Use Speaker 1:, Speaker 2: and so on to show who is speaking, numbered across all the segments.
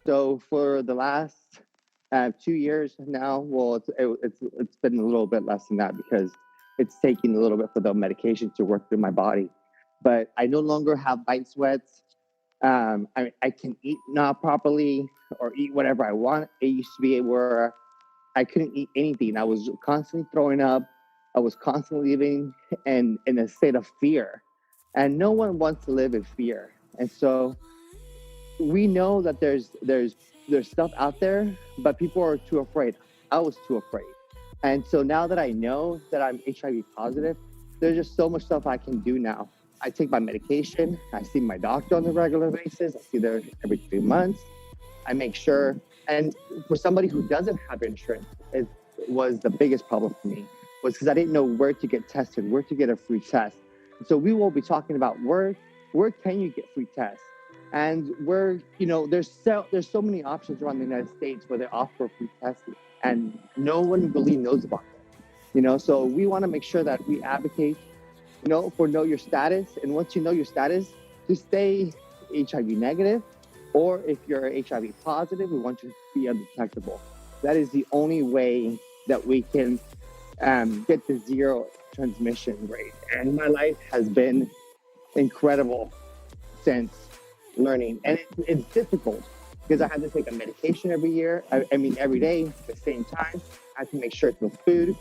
Speaker 1: So for the last 2 years now, well, it's been a little bit less than that because it's taking a little bit for the medication to work through my body. But I no longer have night sweats. I can eat not properly or eat whatever I want. It used to be where I couldn't eat anything. I was constantly throwing up. I was constantly living in a state of fear. And no one wants to live in fear. And so we know that there's stuff out there, but people are too afraid. I was too afraid. And so now that I know that I'm HIV positive, there's just so much stuff I can do now. I take my medication. I see my doctor on a regular basis. I see her every 3 months. I make sure. And for somebody who doesn't have insurance, it was the biggest problem for me, was because I didn't know where to get tested, where to get a free test. So we will be talking about where can you get free tests, and where, there's so many options around the United States where they offer free testing, and no one really knows about it. So we want to make sure that we advocate, for know your status, and once you know your status, to stay HIV negative, or if you're HIV positive, we want you to be undetectable. That is the only way that we can get the zero transmission rate. And my life has been incredible since learning. And it's difficult because I have to take a medication every year. Every day at the same time. I have to make sure it's with food.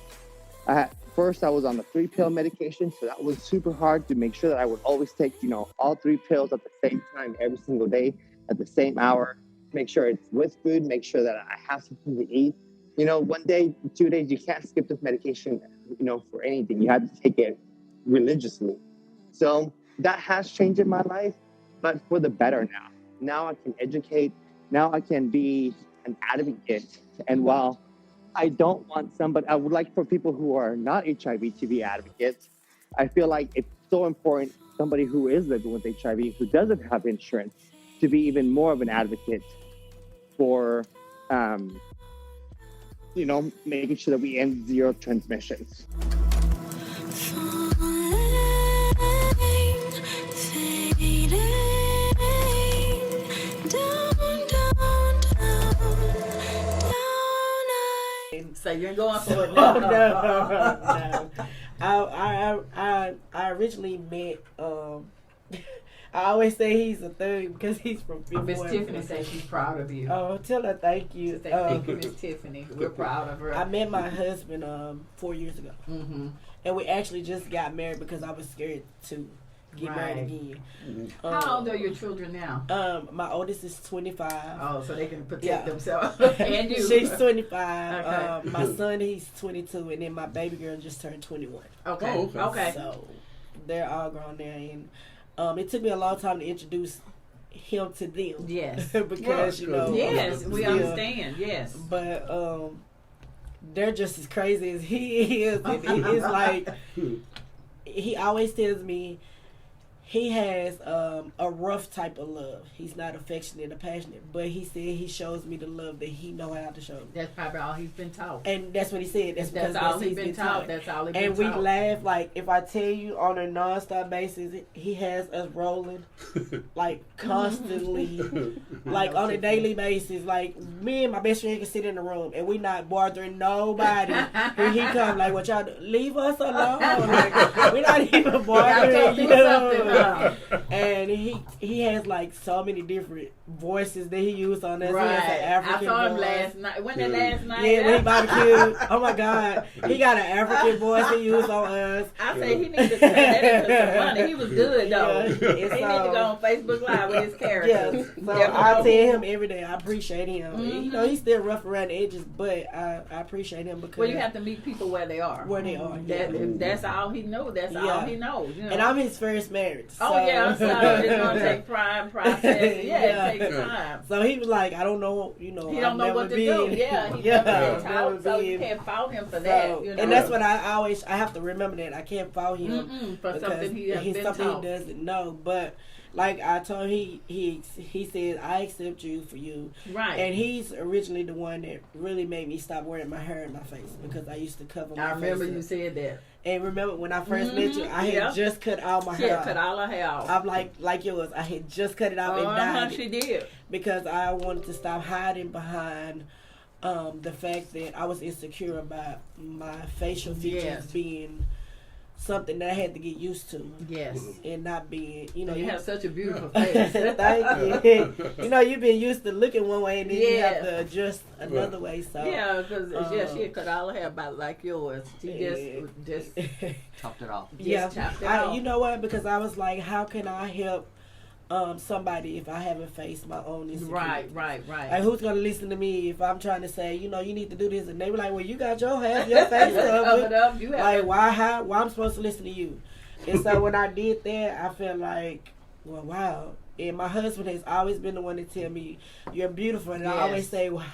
Speaker 1: First, I was on the 3-pill medication, so that was super hard to make sure that I would always take, all 3 pills at the same time every single day at the same hour. Make sure it's with food. Make sure that I have something to eat. 1 day, 2 days, you can't skip this medication, for anything. You have to take it religiously. So that has changed in my life, but for the better now. Now I can educate. Now I can be an advocate. And while I don't want somebody, I would like for people who are not HIV to be advocates. I feel like it's so important, somebody who is living with HIV, who doesn't have insurance, to be even more of an advocate for, making sure that we end zero transmissions.
Speaker 2: So you're going for it
Speaker 3: now?
Speaker 2: No.
Speaker 3: I originally met. I always say he's a thug because he's from
Speaker 2: Miss Tiffany says she's proud of you.
Speaker 3: Oh, tell her thank you.
Speaker 2: Thank you, Miss Tiffany. We're proud of her.
Speaker 3: I met my husband 4 years ago, and we actually just got married because I was scared to get married again.
Speaker 2: How old are your children now?
Speaker 3: My oldest is 25.
Speaker 2: Oh, so they can protect themselves. And you.
Speaker 3: She's 25.
Speaker 2: Okay.
Speaker 3: My son, he's 22, and then my baby girl just turned 21.
Speaker 2: Okay. Okay.
Speaker 3: So they're all grown there, and it took me a long time to introduce him to them.
Speaker 2: Yes.
Speaker 3: Because
Speaker 2: yes, we understand. Yes.
Speaker 3: But they're just as crazy as he is. It's like he always tells me he has a rough type of love. He's not affectionate or passionate, but he said he shows me the love that he know how to show me.
Speaker 2: That's probably all he's been taught.
Speaker 3: And that's what he said. That's
Speaker 2: all he's been taught. That's all he's been taught.
Speaker 3: And we laugh, like, if I tell you on a nonstop basis, he has us rolling, like, constantly, like, on a daily basis. Like, me and my best friend can sit in the room, and we not bothering nobody. When he come, like, what y'all do? Leave us alone. Like, we're not even bothering you. And he has like so many different voices that he used on us.
Speaker 2: Right.
Speaker 3: He has an African
Speaker 2: I saw him
Speaker 3: voice.
Speaker 2: last night. When the last night?
Speaker 3: Yeah, when he barbecued. Oh my God, he got an African voice he used on us.
Speaker 2: I say he needs to turn that into some money. He was good though.
Speaker 3: Yeah.
Speaker 2: He need to go on Facebook Live with his characters.
Speaker 3: Yeah, so I tell him every day. I appreciate him. He's still rough around the edges, but I appreciate him because.
Speaker 2: Well, you have to meet people where they are.
Speaker 3: Where they are.
Speaker 2: That's all he knows. That's all he knows.
Speaker 3: And I'm his first marriage. So.
Speaker 2: Oh yeah, so it's gonna take prime process. Yeah, it takes time.
Speaker 3: So he was like, I don't know,
Speaker 2: He don't know what to do. Yeah, he never been taught, so you can't fault him for that.
Speaker 3: And that's what I have to remember that I can't fault him
Speaker 2: for something he
Speaker 3: doesn't know. But like I told him, he said, I accept you for you.
Speaker 2: Right.
Speaker 3: And he's originally the one that really made me stop wearing my hair in my face because I used to cover my face.
Speaker 2: I remember you said that.
Speaker 3: And remember when I first met you, I had just cut all my hair off.
Speaker 2: Cut all her hair off.
Speaker 3: I'm like yours. I had just cut it off and dyed it.
Speaker 2: She did.
Speaker 3: Because I wanted to stop hiding behind the fact that I was insecure about my facial features being something that I had to get used to.
Speaker 2: Yes.
Speaker 3: And not being, you know.
Speaker 2: You have such a beautiful face.
Speaker 3: Thank you. You know, you've been used to looking one way and then you have to adjust another way. So
Speaker 2: yeah, because she had cut all her hair about like yours. She just
Speaker 4: chopped it off.
Speaker 3: Chopped it off. You know what? Because I was like, how can I help somebody if I haven't faced my own insecurities? Right. Like, who's gonna listen to me if I'm trying to say, you know, you need to do this, and they be like, well, you got your face covered up. Like, why I'm supposed to listen to you? And so when I did that, I felt like, well, wow. And my husband has always been the one to tell me, you're beautiful, and I always say, well,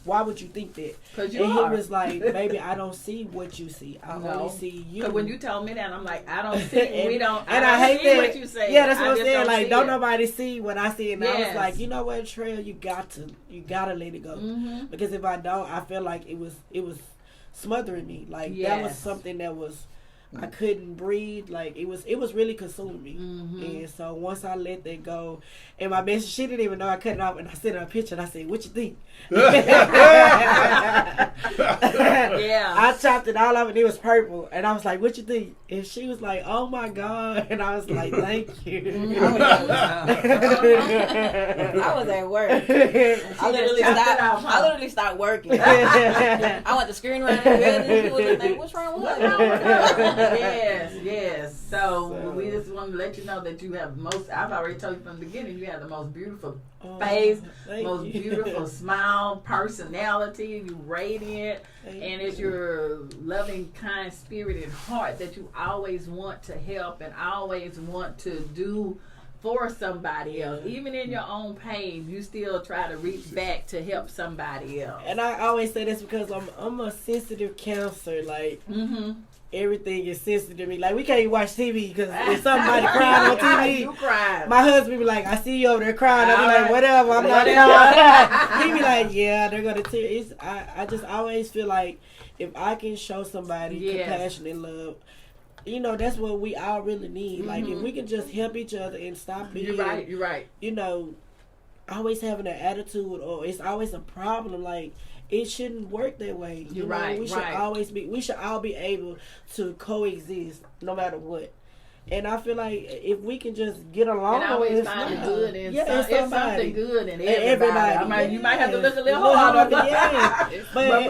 Speaker 3: why would you think that?
Speaker 2: Because
Speaker 3: he was like, baby, I don't see what you see. I only see you.
Speaker 2: Because when you told me that, I'm like, I don't see.
Speaker 3: I hate
Speaker 2: see
Speaker 3: that.
Speaker 2: What you say.
Speaker 3: Yeah, that's what I'm saying. Like, don't nobody see what I see. And I was like, you know what, Trail, you gotta let it go. Because if I don't, I feel like it was smothering me. Like that was something that was. I couldn't breathe. Like it was really consuming me. And so once I let that go, and my best, she didn't even know I cut it off, and I sent her a picture and I said, what you think? I chopped it all off and it was purple, and I was like, what you think? And she was like, oh my God. And I was like, thank you.
Speaker 5: I was at work. I literally stopped working. I went to screen running and people was like, what's wrong with her?
Speaker 2: Yes. So we just want to let you know that you have I've already told you from the beginning, you have the most beautiful face, most beautiful smile, personality, you radiant, and it's your loving, kind spirit and heart that you always want to help and always want to do for somebody else. Even in your own pain, you still try to reach back to help somebody else.
Speaker 3: And I always say this because I'm a sensitive counselor. Like, everything is sensitive to me. Like, we can't even watch TV because if somebody crying on TV,
Speaker 2: you cry.
Speaker 3: My husband be like, I see you over there crying. I be like, whatever, I'm not crying. He be like, yeah, they're gonna tear. I just always feel like if I can show somebody compassion and love, you know, that's what we all really need. Like, if we can just help each other and stop being,
Speaker 2: you're right.
Speaker 3: You know, always having an attitude or it's always a problem. Like, it shouldn't work that way. You know? We should all be able to coexist no matter what. And I feel like if we can just get along,
Speaker 2: and always find good in something good in everybody. I mean, you might have to look a little harder, but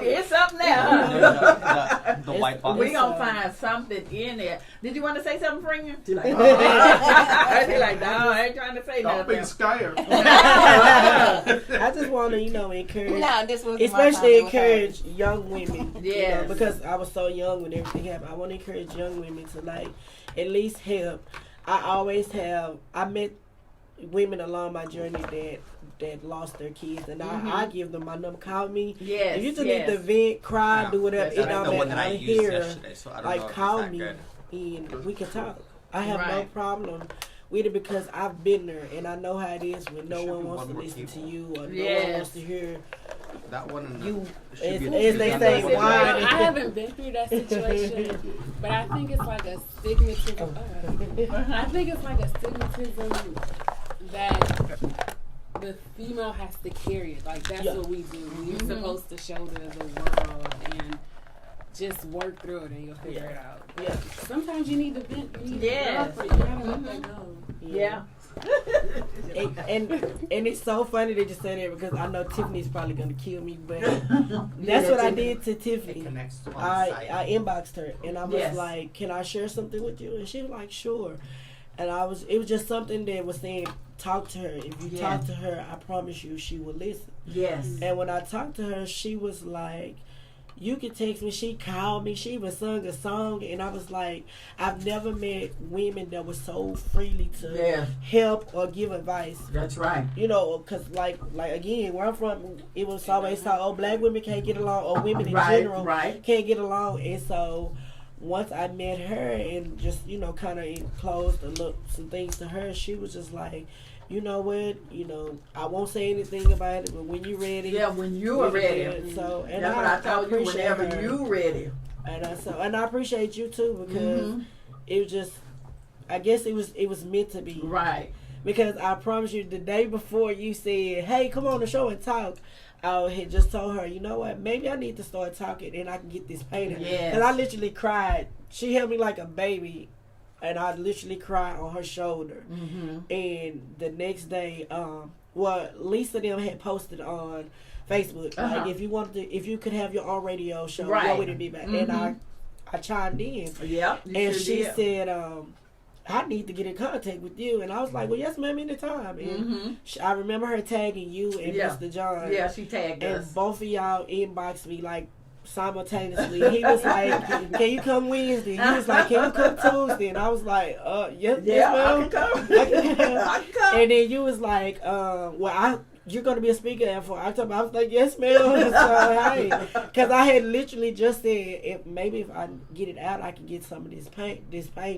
Speaker 2: it's something there.
Speaker 4: The white box.
Speaker 2: We gonna find something in there. Did you want to say something, Freeman? She's like, I ain't trying to say nothing.
Speaker 6: Don't be scared.
Speaker 3: I just want to, encourage, especially encourage young women.
Speaker 2: Yeah,
Speaker 3: because I was so young when everything happened. I want to encourage young women to at least help. I met women along my journey that lost their kids, and I give them my number. Call me.
Speaker 2: Yes.
Speaker 3: If you just need to vent, cry, do whatever. It don't matter. I'm here.
Speaker 4: So I don't know
Speaker 3: call me and we can talk. I have no problem with it because I've been there and I know how it is when no one wants to listen to you or no one wants to hear
Speaker 4: that one.
Speaker 3: You, as they say, why?
Speaker 7: I haven't been through that situation, but I think it's like a stigmatism. I think it's like a stigmatism that the female has to carry it. Like, that's what we do. We're supposed to show the world and just work through it and you'll figure it out.
Speaker 3: Yeah.
Speaker 7: Sometimes you need to vent. You gotta let that go.
Speaker 2: Yeah.
Speaker 3: and it's so funny that you say that because I know Tiffany's probably gonna kill me, but that's what I did to Tiffany. I inboxed her and I was like, "Can I share something with you?" And she was like, "Sure." And it was just something that was saying, talk to her. If you talk to her, I promise you she will listen.
Speaker 2: Yes.
Speaker 3: And when I talked to her, she was like, you could text me. She called me. She even sung a song. And I was like, I've never met women that were so freely to help or give advice.
Speaker 2: That's right.
Speaker 3: Because like again, where I'm from, it was always thought, black women can't get along, or women in general can't get along. And so once I met her and just, you know, kind of enclosed some things to her, she was just like, you know what, you know, I won't say anything about it, but when you're ready.
Speaker 2: Yeah, when you are ready.
Speaker 3: So, and
Speaker 2: that's what I told you, whenever
Speaker 3: her.
Speaker 2: you ready.
Speaker 3: And I appreciate you too, because it was just, I guess it was meant to be.
Speaker 2: Right.
Speaker 3: Because I promise you, the day before you said, hey, come on the show and talk, I had just told her, you know what, maybe I need to start talking and I can get this painted.
Speaker 2: Yes.
Speaker 3: Because I literally cried. She held me like a baby, and I literally cried on her shoulder. And the next day, Lisa them had posted on Facebook, like, if you could have your own radio show, what would it be about? And I chimed in.
Speaker 2: Yeah.
Speaker 3: And she said, I need to get in contact with you. And I was like, well, yes, ma'am, anytime. And I remember her tagging you and Mr. John.
Speaker 2: Yeah, she tagged us.
Speaker 3: And both of y'all inboxed me, like, simultaneously. He was like, can you come Wednesday? He was like, can you come Tuesday? And I was like, yes, ma'am.
Speaker 2: I can come. I can come.
Speaker 3: And then you was like, you're going to be a speaker at for October. I was like, yes, ma'am. So, hey, because I had literally just said, maybe if I get it out, I can get some of this paint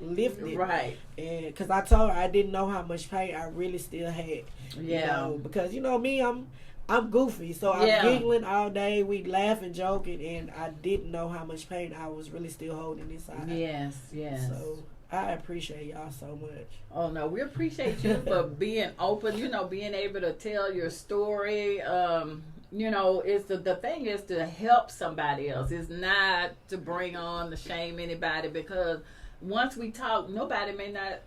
Speaker 3: lifted.
Speaker 2: Right.
Speaker 3: And because I told her I didn't know how much paint I really still had.
Speaker 2: Yeah.
Speaker 3: You know, because, you know, me, I'm goofy. So I'm giggling all day. We laugh and joking. And I didn't know how much paint I was really still holding inside.
Speaker 2: Yes. So
Speaker 3: I appreciate y'all so much.
Speaker 2: Oh, no, we appreciate you for being open, you know, being able to tell your story. You know, it's the thing is to help somebody else. It's not to bring on, to shame anybody, because once we talk,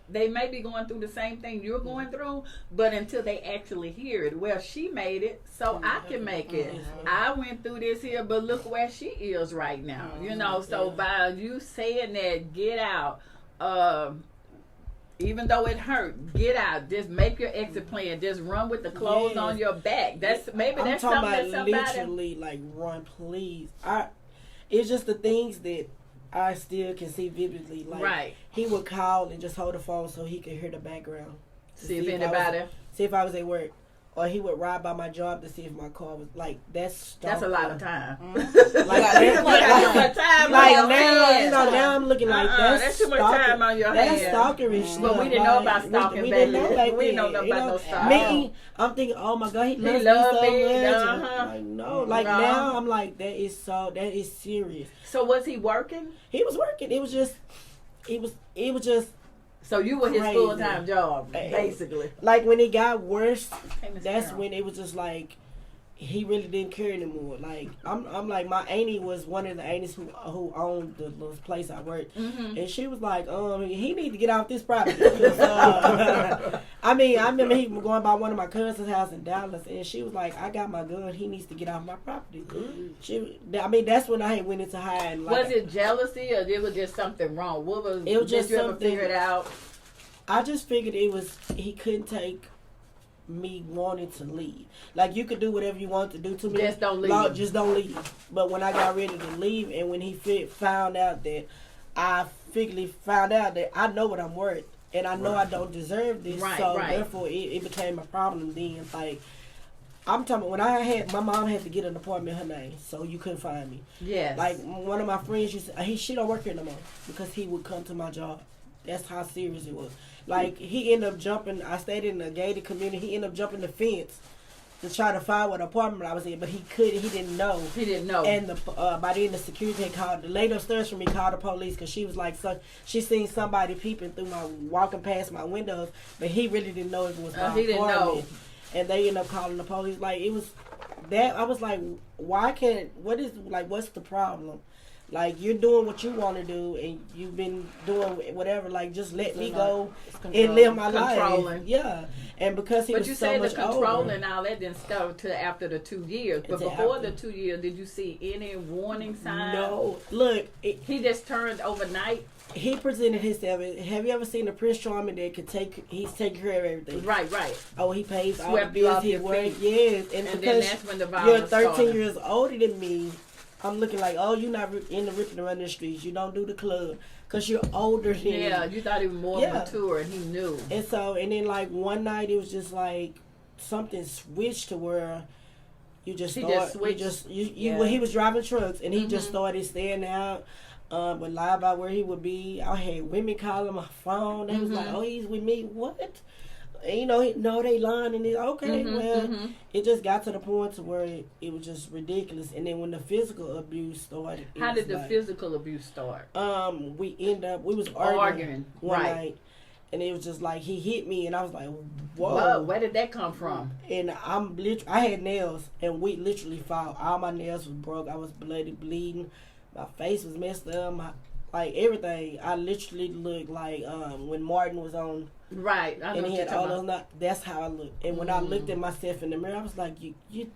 Speaker 2: they may be going through the same thing you're going through, but until they actually hear it. Well, she made it, so I can make it. I went through this here, but look where she is right now, you know. So by you saying that, get out. Even though it hurt, get out. Just make your exit plan. Just run with the clothes on your back. That's something that somebody.
Speaker 3: Literally, like, run, please. It's just the things that I still can see vividly. Like, he would call and just hold the phone so he could hear the background.
Speaker 2: See if I
Speaker 3: was at work. Or he would ride by my job to see if my car was, like, that's
Speaker 2: a lot of time.
Speaker 3: Like now, you know, now I'm looking like
Speaker 2: that's too much time on your hands.
Speaker 3: That's stalkerish stuff.
Speaker 2: But we didn't know about stalking back then. We didn't know about no stalking.
Speaker 3: Me, I'm thinking, oh my God, he loves me so much. Like, no, like now I'm like, that is serious.
Speaker 2: So was he working?
Speaker 3: He was working. It was just.
Speaker 2: So you were his full-time job, basically.
Speaker 3: Like, when it got worse, that's when it was just like, he really didn't care anymore. Like, I'm like, my auntie was one of the aunties who owned the little place I worked. And she was like, he need to get off this property. I remember he was going by one of my cousin's house in Dallas, and she was like, I got my gun, he needs to get off my property. That's when I went into hiding. Like,
Speaker 2: was it jealousy, or it was just something wrong?
Speaker 3: It was just
Speaker 2: did you ever figure it out?
Speaker 3: I just figured he couldn't take me wanting to leave. Like, you could do whatever you want to do to me.
Speaker 2: Just don't leave.
Speaker 3: Just don't leave. But when I got ready to leave, and when he found out that I know what I'm worth, and I know I don't deserve this, therefore it became a problem then. Like, I'm talking, when my mom had to get an apartment in her name, so you couldn't find me.
Speaker 2: Yes.
Speaker 3: Like, one of my friends she don't work here no more because he would come to my job. That's how serious it was. Like, he ended up jumping. I stayed in a gated community. He ended up jumping the fence to try to find what apartment I was in, but he couldn't. He didn't know. And by then the security had called. The lady upstairs from me called the police because she was like, she seen somebody peeping through walking past my windows, but he really didn't know if it was my apartment. Didn't know. And they ended up calling the police. Like, it was that. I was like, what's the problem? Like, you're doing what you want to do, and you've been doing whatever. Like, just let me go and live my life. Yeah. And because he was so much older. But you said the controlling all that didn't start till after the 2 years. But before the 2 years, did you see any warning signs? No. Look.
Speaker 2: He just turned overnight?
Speaker 3: He presented himself. Have you ever seen a Prince Charming that he's taking care of everything?
Speaker 2: Right.
Speaker 3: Oh, he pays all the bills he works. Yes. And
Speaker 2: then
Speaker 3: because
Speaker 2: that's when the violence
Speaker 3: you're 13
Speaker 2: started.
Speaker 3: years older than me, I'm looking like, oh, you're not in the ripping around the streets. You don't do the club because you're older than me.
Speaker 2: Yeah, you thought he was more mature, and he knew.
Speaker 3: And then, like, one night, it was just like something switched to where you just
Speaker 2: He
Speaker 3: start,
Speaker 2: just switched.
Speaker 3: when he was driving trucks and he just started staying out. Would lie about where he would be. I had women calling my phone. They was like, "Oh, he's with me." What? And, you know, no, they lying, and it's okay. It just got to the point to where it was just ridiculous. And then when the physical abuse started,
Speaker 2: how did the physical abuse start?
Speaker 3: We was arguing one night, and it was just like he hit me, and I was like, "Whoa,
Speaker 2: where did that come from?"
Speaker 3: And I had nails, and we literally fought. All my nails was broke. I was bloody, bleeding. My face was messed up. Like everything, I literally looked like when Martin was on.
Speaker 2: Right, I know
Speaker 3: and he had all
Speaker 2: about.
Speaker 3: those. That's how I looked. And when I looked at myself in the mirror, I was like, "You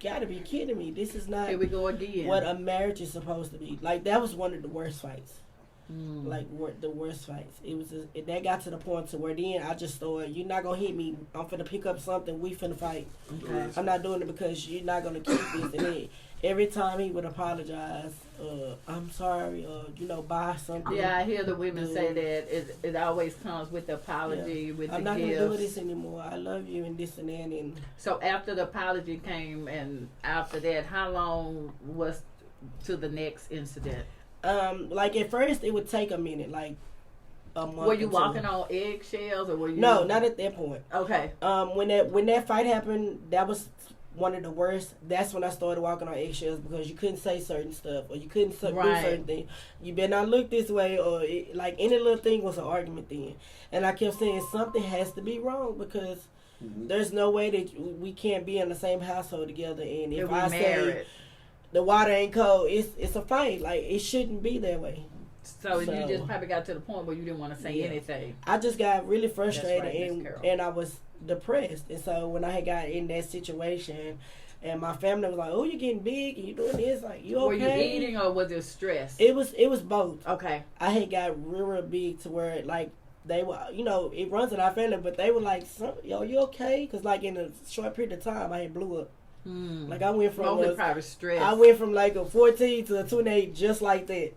Speaker 3: gotta be kidding me! This is not.
Speaker 2: Here we go again.
Speaker 3: What a marriage is supposed to be. Like that was one of the worst fights. Like the worst fights. It was that got to the point to where then I just thought, "You're not gonna hit me. I'm finna pick up something. We finna fight.
Speaker 2: Okay.
Speaker 3: I'm not doing it because you're not gonna keep this." And then every time he would apologize, I'm sorry, buy something.
Speaker 2: Yeah, I hear the women say that it always comes with the apology, with
Speaker 3: I'm
Speaker 2: the
Speaker 3: not
Speaker 2: gifts.
Speaker 3: gonna do this anymore. I love you and this and that. And
Speaker 2: so after the apology came, and after that, how long was to the next incident?
Speaker 3: like at first it would take a minute, like a month.
Speaker 2: Were you
Speaker 3: or two.
Speaker 2: walking on eggshells, or were you?
Speaker 3: No, not at that point.
Speaker 2: Okay.
Speaker 3: When that fight happened, that was one of the worst. That's when I started walking on eggshells because you couldn't say certain stuff or you couldn't do certain things. You better not look this way, or like any little thing was an argument then. And I kept saying something has to be wrong because there's no way that we can't be in the same household together. And if I say the water ain't cold, it's a fight. Like it shouldn't be that way.
Speaker 2: So you just probably got to the point where you didn't want to say anything.
Speaker 3: I just got really frustrated
Speaker 2: right,
Speaker 3: and I was depressed. And so when I had got in that situation and my family was like, "Oh, you're getting big and you're doing this, like you okay?"
Speaker 2: Were you eating or was it stress?
Speaker 3: It was both.
Speaker 2: Okay.
Speaker 3: I had got real big to where like they were, it runs in our family, but they were like, "Yo, you okay?" Because like in a short period of time, I had blew up. Like I went from
Speaker 2: stress.
Speaker 3: I went from like a 14 to a 28 just like that.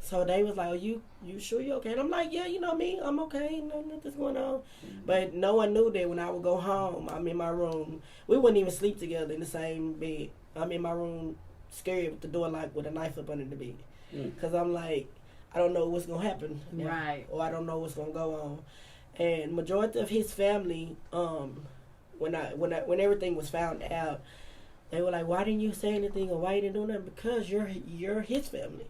Speaker 3: So they was like, "Oh, you sure you okay?" And I'm like, "Yeah, you know me, I'm okay. Nothing's going on." But no one knew that when I would go home, I'm in my room. We wouldn't even sleep together in the same bed. I'm in my room, scared with the door locked with a knife up under the bed, because I'm like, I don't know what's gonna happen,
Speaker 2: right?
Speaker 3: Or I don't know what's gonna go on. And majority of his family, when everything was found out, they were like, "Why didn't you say anything or why you didn't do nothing?" Because you're his family.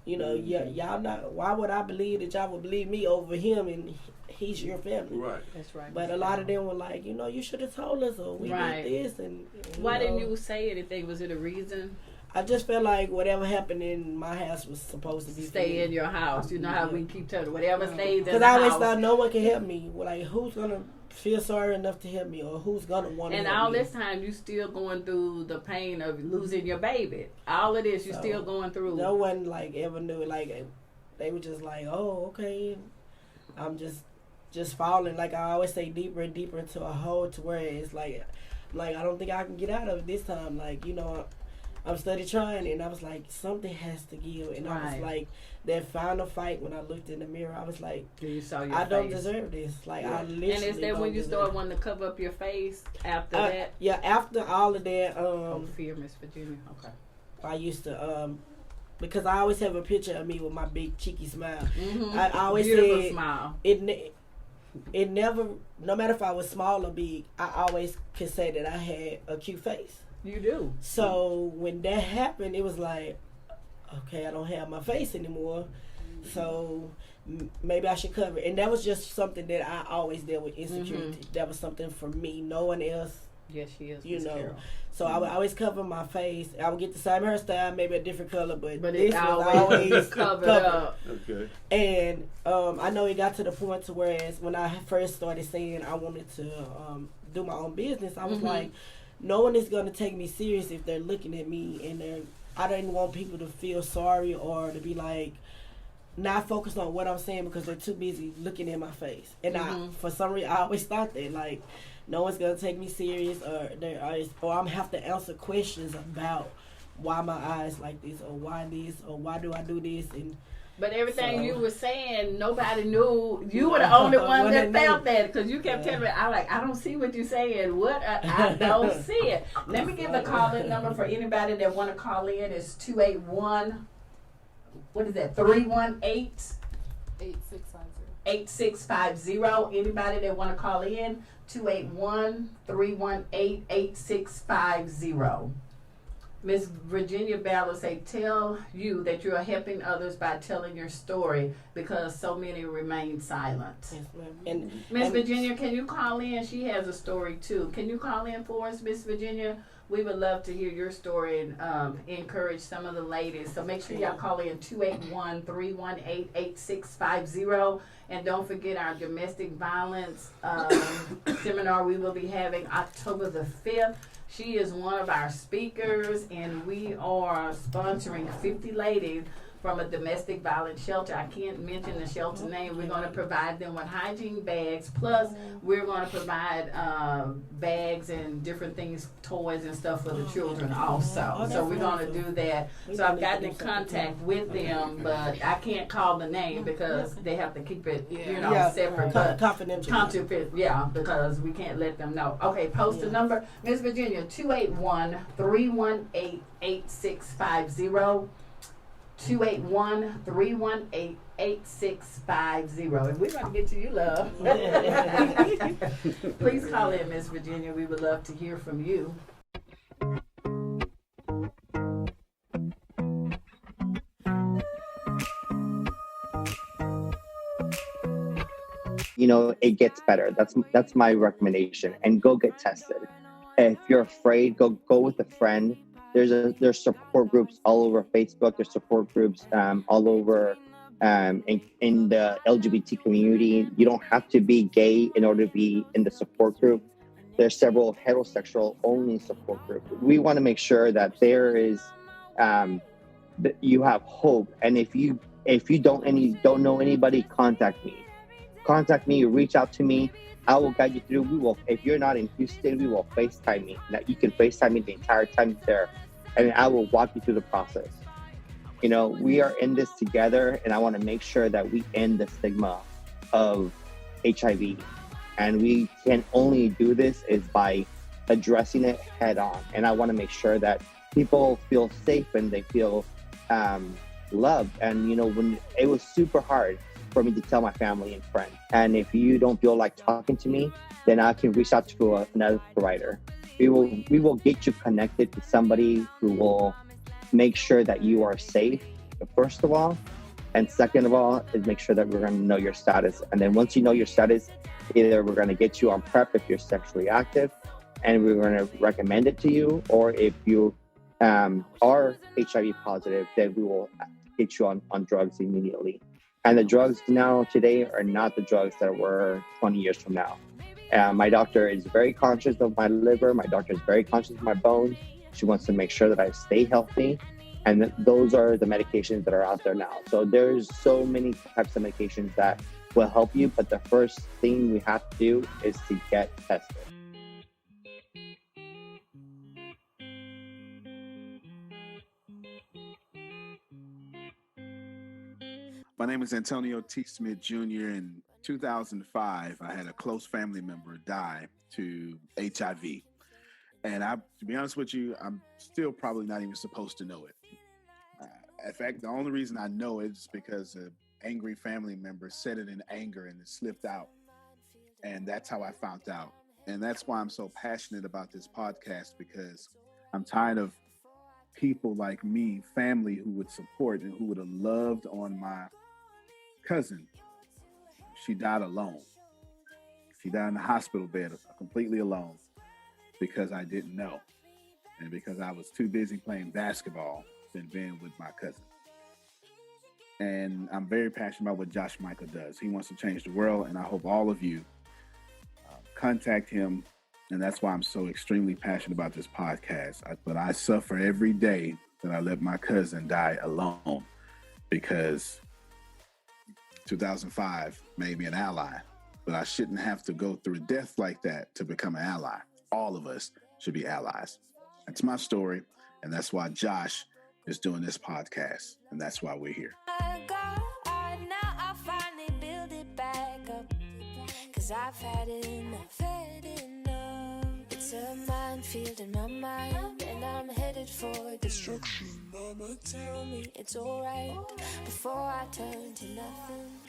Speaker 3: Y'all not. Why would I believe that y'all would believe me over him and he's your family?
Speaker 6: Right.
Speaker 2: That's right.
Speaker 3: But a lot of them were like, you should have told us or we did this and
Speaker 2: why didn't you say anything? Was it a reason?
Speaker 3: I just felt like whatever happened in my house was supposed to be
Speaker 2: stay in your house. You know how we keep telling whatever stays in the house.
Speaker 3: Because I always thought no one can help me. Like who's gonna feel sorry enough to help me, or who's gonna want to help me?
Speaker 2: And all this time you still going through the pain of losing your baby. All of this you still going through.
Speaker 3: No one like ever knew. Like they were just like, "Oh, okay." I'm just falling. Like I always say, deeper and deeper into a hole to where it's like I don't think I can get out of it this time. Like I'm steady trying, and I was like, something has to give. And I was like, that final fight when I looked in the mirror, I was like,
Speaker 2: you saw your
Speaker 3: I
Speaker 2: face.
Speaker 3: don't deserve this. Like I literally.
Speaker 2: And is that when you start wanting to cover up your face after that?
Speaker 3: Yeah, after all of that.
Speaker 2: Fear, Miss Virginia. Okay.
Speaker 3: I used to because I always have a picture of me with my big cheeky smile. I always
Speaker 2: beautiful
Speaker 3: said
Speaker 2: smile.
Speaker 3: It never, no matter if I was small or big, I always could say that I had a cute face.
Speaker 2: You do.
Speaker 3: So when that happened, it was like, okay, I don't have my face anymore. So maybe I should cover it. And that was just something that I always dealt with, insecurity. That was something for me. No one else.
Speaker 2: Yes, she is.
Speaker 3: Carol. So I would always cover my face. I would get the same hairstyle, maybe a different color, but this was always covered up.
Speaker 6: Okay.
Speaker 3: And I know it got to the point to whereas when I first started saying I wanted to do my own business, I was like, no one is going to take me serious if they're looking at me, and I didn't want people to feel sorry or to be like not focused on what I'm saying because they're too busy looking at my face. And for some reason, I always thought that like no one's going to take me serious, or I'm going to have to answer questions about why my eyes like this, or why this, or why do I do this, and
Speaker 2: But everything you were saying, nobody knew. You were the only one that felt that because you kept telling me, I don't see what you're saying. What? I don't see it. Let me give the call-in number for anybody that want to call in. It's 281, what is that, 318? 8650. Anybody that want to call in, 281-318-8650. Miss Virginia Ballard say, tell you that you are helping others by telling your story because so many remain silent.
Speaker 3: Yes, ma'am.
Speaker 2: Miss Virginia, can you call in? She has a story too. Can you call in for us, Miss Virginia? We would love to hear your story and encourage some of the ladies. So make sure y'all call in 281-318-8650. And don't forget our domestic violence seminar we will be having October the 5th. She is one of our speakers, and we are sponsoring 50 ladies from a domestic violence shelter. I can't mention the shelter name. We're going to provide them with hygiene bags, plus we're going to provide bags and different things, toys and stuff for the children also. So we're going to do that. So I've gotten in contact with them, but I can't call the name because they have to keep it, separate. Confidential. Because we can't let them know. Okay, post the number. Miss Virginia, 281-318-8650. 281-318-8650. And we're going to get to you, love. Please call in, Miss Virginia. We would love to hear from you.
Speaker 1: It gets better. That's my recommendation. And go get tested. If you're afraid, go with a friend. There's support groups all over Facebook. There's support groups all over in the LGBT community. You don't have to be gay in order to be in the support group. There's several heterosexual only support groups. We want to make sure that there is that you have hope. And if you don't know anybody, contact me. Reach out to me. I will guide you through. If you're not in Houston, we will FaceTime me. Now you can FaceTime me the entire time there, and I will walk you through the process. We are in this together, and I want to make sure that we end the stigma of HIV. And we can only do this is by addressing it head on. And I want to make sure that people feel safe and they feel loved. And when it was super hard for me to tell my family and friends. And if you don't feel like talking to me, then I can reach out to another provider. We will get you connected to somebody who will make sure that you are safe, first of all. And second of all, is make sure that we're going to know your status. And then once you know your status, either we're going to get you on PrEP if you're sexually active, and we're going to recommend it to you, or if you are HIV positive, then we will get you on drugs immediately. And the drugs now today are not the drugs that were 20 years from now. My doctor is very conscious of my liver. My doctor is very conscious of my bones. She wants to make sure that I stay healthy. And those are the medications that are out there now. So there's so many types of medications that will help you. But the first thing we have to do is to get tested.
Speaker 6: My name is Antonio T. Smith Jr. In 2005, I had a close family member die to HIV. And to be honest with you, I'm still probably not even supposed to know it. In fact, the only reason I know it is because an angry family member said it in anger and it slipped out. And that's how I found out. And that's why I'm so passionate about this podcast, because I'm tired of people like me, family who would support and who would have loved on my cousin. She died alone. She died in the hospital bed completely alone because I didn't know, and because I was too busy playing basketball than being with my cousin. And I'm very passionate about what Josh Mica does. He wants to change the world, and I hope all of you contact him. And that's why I'm so extremely passionate about this podcast. But I suffer every day that I let my cousin die alone, because 2005 made me an ally, but I shouldn't have to go through a death like that to become an ally. All of us should be allies. That's my story, and that's why Josh is doing this podcast, and that's why we're here.
Speaker 8: 'cause I've had enough. It's a minefield in my mind, and I'm headed for destruction. Mama, tell me it's alright before I turn to nothing.